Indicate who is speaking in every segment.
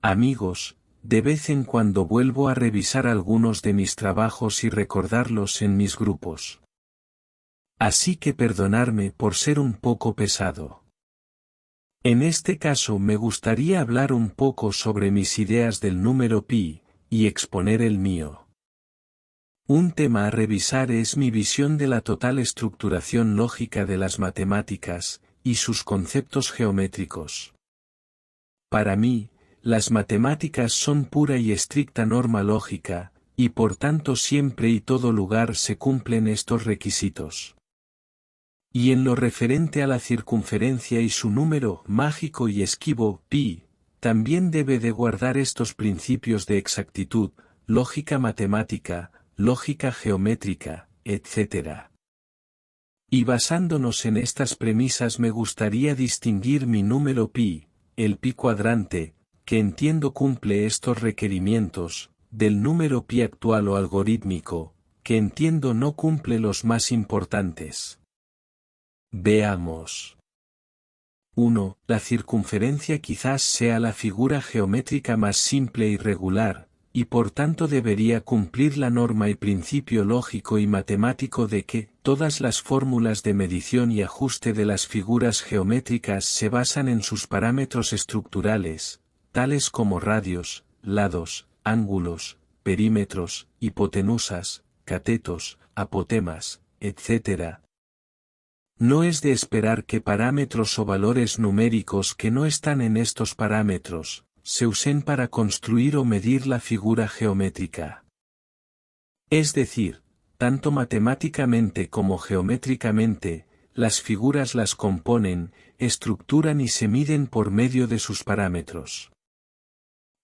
Speaker 1: Amigos, de vez en cuando vuelvo a revisar algunos de mis trabajos y recordarlos en mis grupos. Así que perdonadme por ser un poco pesado. En este caso me gustaría hablar un poco sobre mis ideas del número pi, y exponer el mío. Un tema a revisar es mi visión de la total estructuración lógica de las matemáticas, y sus conceptos geométricos. Para mí, las matemáticas son pura y estricta norma lógica, y por tanto siempre y todo lugar se cumplen estos requisitos. Y en lo referente a la circunferencia y su número mágico y esquivo, pi, también debe de guardar estos principios de exactitud, lógica matemática, lógica geométrica, etc. Y basándonos en estas premisas me gustaría distinguir mi número pi, el pi cuadrante, que entiendo cumple estos requerimientos, del número pi actual o algorítmico, que entiendo no cumple los más importantes. Veamos. 1. La circunferencia quizás sea la figura geométrica más simple y regular, y por tanto debería cumplir la norma y principio lógico y matemático de que todas las fórmulas de medición y ajuste de las figuras geométricas se basan en sus parámetros estructurales, tales como radios, lados, ángulos, perímetros, hipotenusas, catetos, apotemas, etc. No es de esperar que parámetros o valores numéricos que no están en estos parámetros, se usen para construir o medir la figura geométrica. Es decir, tanto matemáticamente como geométricamente, las figuras las componen, estructuran y se miden por medio de sus parámetros.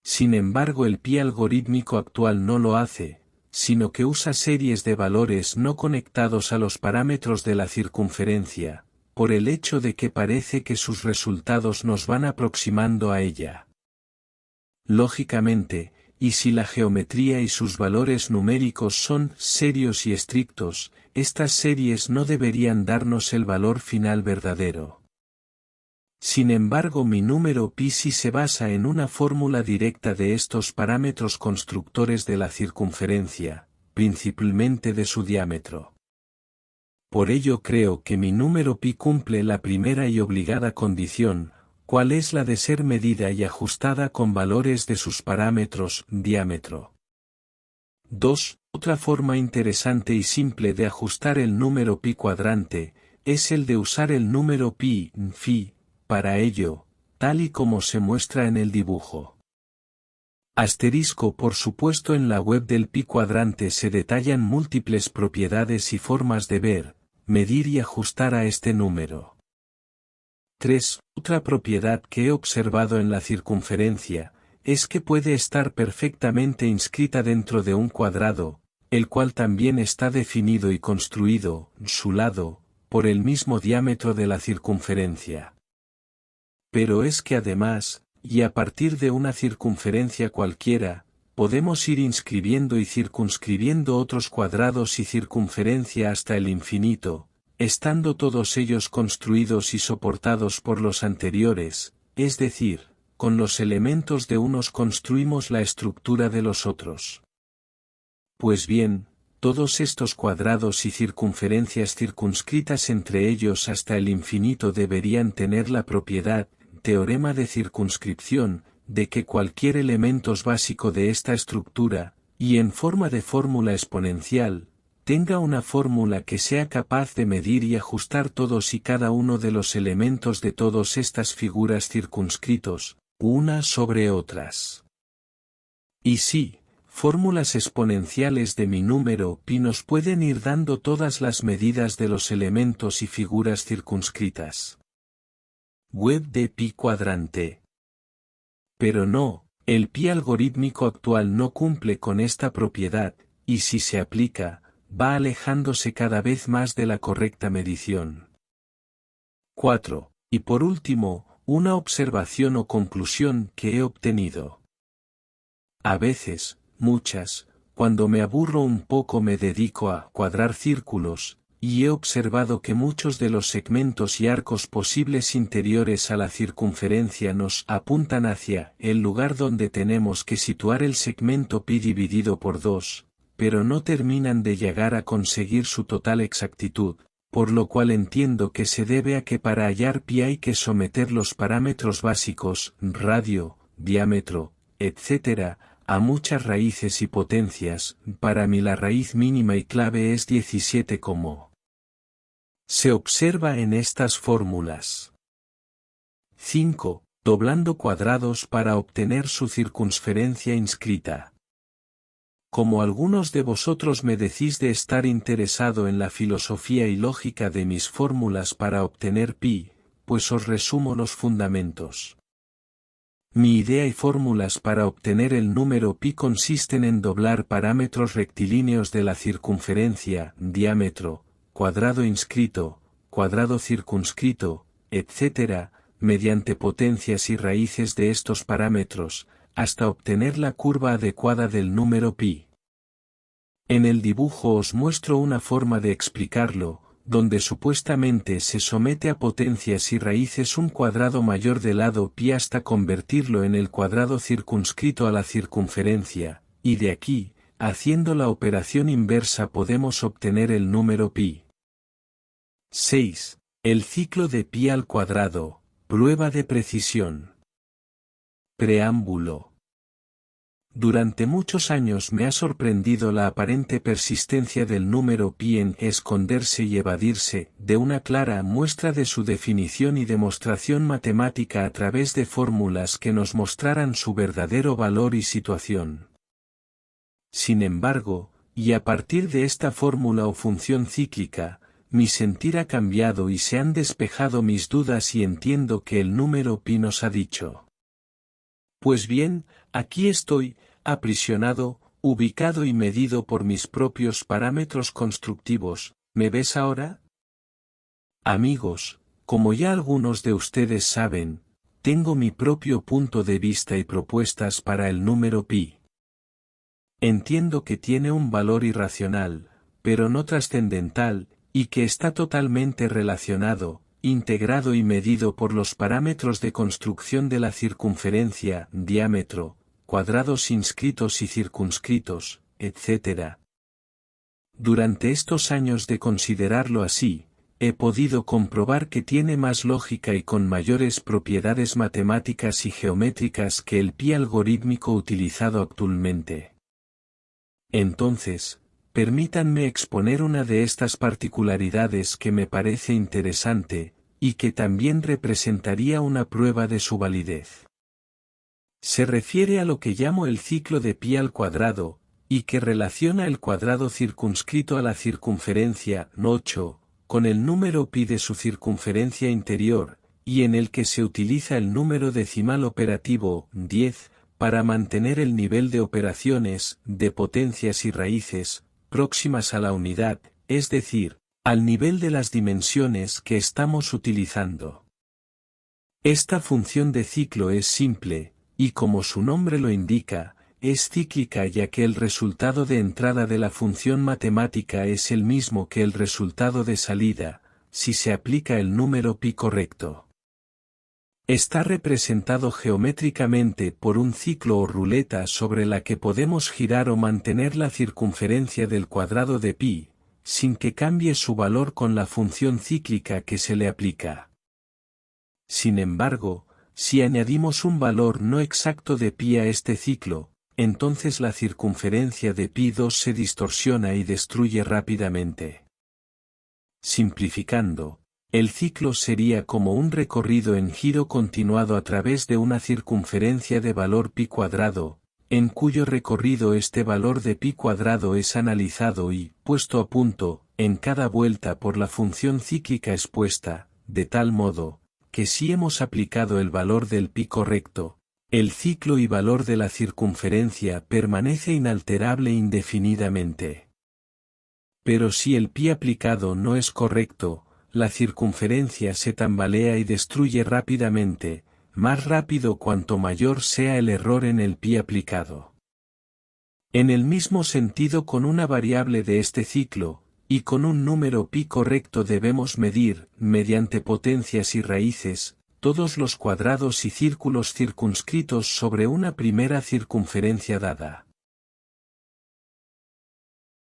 Speaker 1: Sin embargo, el pi algorítmico actual no lo hace, sino que usa series de valores no conectados a los parámetros de la circunferencia, por el hecho de que parece que sus resultados nos van aproximando a ella. Lógicamente, y si la geometría y sus valores numéricos son serios y estrictos, estas series no deberían darnos el valor final verdadero. Sin embargo, mi número pi sí se basa en una fórmula directa de estos parámetros constructores de la circunferencia, principalmente de su diámetro. Por ello creo que mi número pi cumple la primera y obligada condición, cual es la de ser medida y ajustada con valores de sus parámetros, diámetro. 2. Otra forma interesante y simple de ajustar el número pi cuadrante, es el de usar el número pi, phi, para ello, tal y como se muestra en el dibujo. Asterisco. Por supuesto, en la web del pi cuadrante se detallan múltiples propiedades y formas de ver, medir y ajustar a este número. 3. Otra propiedad que he observado en la circunferencia, es que puede estar perfectamente inscrita dentro de un cuadrado, el cual también está definido y construido, su lado, por el mismo diámetro de la circunferencia. Pero es que además, y a partir de una circunferencia cualquiera, podemos ir inscribiendo y circunscribiendo otros cuadrados y circunferencia hasta el infinito, estando todos ellos construidos y soportados por los anteriores, es decir, con los elementos de unos construimos la estructura de los otros. Pues bien, todos estos cuadrados y circunferencias circunscritas entre ellos hasta el infinito deberían tener la propiedad, teorema de circunscripción, de que cualquier elemento básico de esta estructura, y en forma de fórmula exponencial, tenga una fórmula que sea capaz de medir y ajustar todos y cada uno de los elementos de todas estas figuras circunscritos, unas sobre otras. Y sí, fórmulas exponenciales de mi número pi nos pueden ir dando todas las medidas de los elementos y figuras circunscritas. Web de pi cuadrante. Pero no, el pi algorítmico actual no cumple con esta propiedad, y si se aplica, va alejándose cada vez más de la correcta medición. 4. Y por último, una observación o conclusión que he obtenido. A veces, muchas, cuando me aburro un poco me dedico a cuadrar círculos, y he observado que muchos de los segmentos y arcos posibles interiores a la circunferencia nos apuntan hacia el lugar donde tenemos que situar el segmento pi dividido por 2, pero no terminan de llegar a conseguir su total exactitud, por lo cual entiendo que se debe a que para hallar pi hay que someter los parámetros básicos, radio, diámetro, etc., a muchas raíces y potencias. Para mí la raíz mínima y clave es 17 como se observa en estas fórmulas. 5. Doblando cuadrados para obtener su circunferencia inscrita. Como algunos de vosotros me decís de estar interesado en la filosofía y lógica de mis fórmulas para obtener pi, pues os resumo los fundamentos. Mi idea y fórmulas para obtener el número pi consisten en doblar parámetros rectilíneos de la circunferencia, diámetro, cuadrado inscrito, cuadrado circunscrito, etc., mediante potencias y raíces de estos parámetros, hasta obtener la curva adecuada del número pi. En el dibujo os muestro una forma de explicarlo, donde supuestamente se somete a potencias y raíces un cuadrado mayor del lado pi hasta convertirlo en el cuadrado circunscrito a la circunferencia, y de aquí, haciendo la operación inversa podemos obtener el número pi. 6. El ciclo de pi al cuadrado, prueba de precisión. Preámbulo. Durante muchos años me ha sorprendido la aparente persistencia del número pi en esconderse y evadirse de una clara muestra de su definición y demostración matemática a través de fórmulas que nos mostraran su verdadero valor y situación. Sin embargo, y a partir de esta fórmula o función cíclica, mi sentir ha cambiado y se han despejado mis dudas y entiendo que el número pi nos ha dicho. Pues bien, aquí estoy, aprisionado, ubicado y medido por mis propios parámetros constructivos. ¿Me ves ahora? Amigos, como ya algunos de ustedes saben, tengo mi propio punto de vista y propuestas para el número pi. Entiendo que tiene un valor irracional, pero no trascendental, y que está totalmente relacionado, integrado y medido por los parámetros de construcción de la circunferencia, diámetro, cuadrados inscritos y circunscritos, etc. Durante estos años de considerarlo así, he podido comprobar que tiene más lógica y con mayores propiedades matemáticas y geométricas que el pi algorítmico utilizado actualmente. Entonces, permítanme exponer una de estas particularidades que me parece interesante, y que también representaría una prueba de su validez. Se refiere a lo que llamo el ciclo de pi al cuadrado, y que relaciona el cuadrado circunscrito a la circunferencia 8, con el número pi de su circunferencia interior, y en el que se utiliza el número decimal operativo 10, para mantener el nivel de operaciones, de potencias y raíces, próximas a la unidad, es decir, al nivel de las dimensiones que estamos utilizando. Esta función de ciclo es simple, y como su nombre lo indica, es cíclica ya que el resultado de entrada de la función matemática es el mismo que el resultado de salida, si se aplica el número pi correcto. Está representado geométricamente por un ciclo o ruleta sobre la que podemos girar o mantener la circunferencia del cuadrado de pi, sin que cambie su valor con la función cíclica que se le aplica. Sin embargo, si añadimos un valor no exacto de pi a este ciclo, entonces la circunferencia de pi2 se distorsiona y destruye rápidamente. Simplificando, el ciclo sería como un recorrido en giro continuado a través de una circunferencia de valor pi cuadrado, en cuyo recorrido este valor de pi cuadrado es analizado y puesto a punto, en cada vuelta por la función cíclica expuesta, de tal modo, que si hemos aplicado el valor del pi correcto, el ciclo y valor de la circunferencia permanece inalterable indefinidamente. Pero si el pi aplicado no es correcto, la circunferencia se tambalea y destruye rápidamente, más rápido cuanto mayor sea el error en el pi aplicado. En el mismo sentido con una variable de este ciclo, Y con un número pi correcto debemos medir, mediante potencias y raíces, todos los cuadrados y círculos circunscritos sobre una primera circunferencia dada.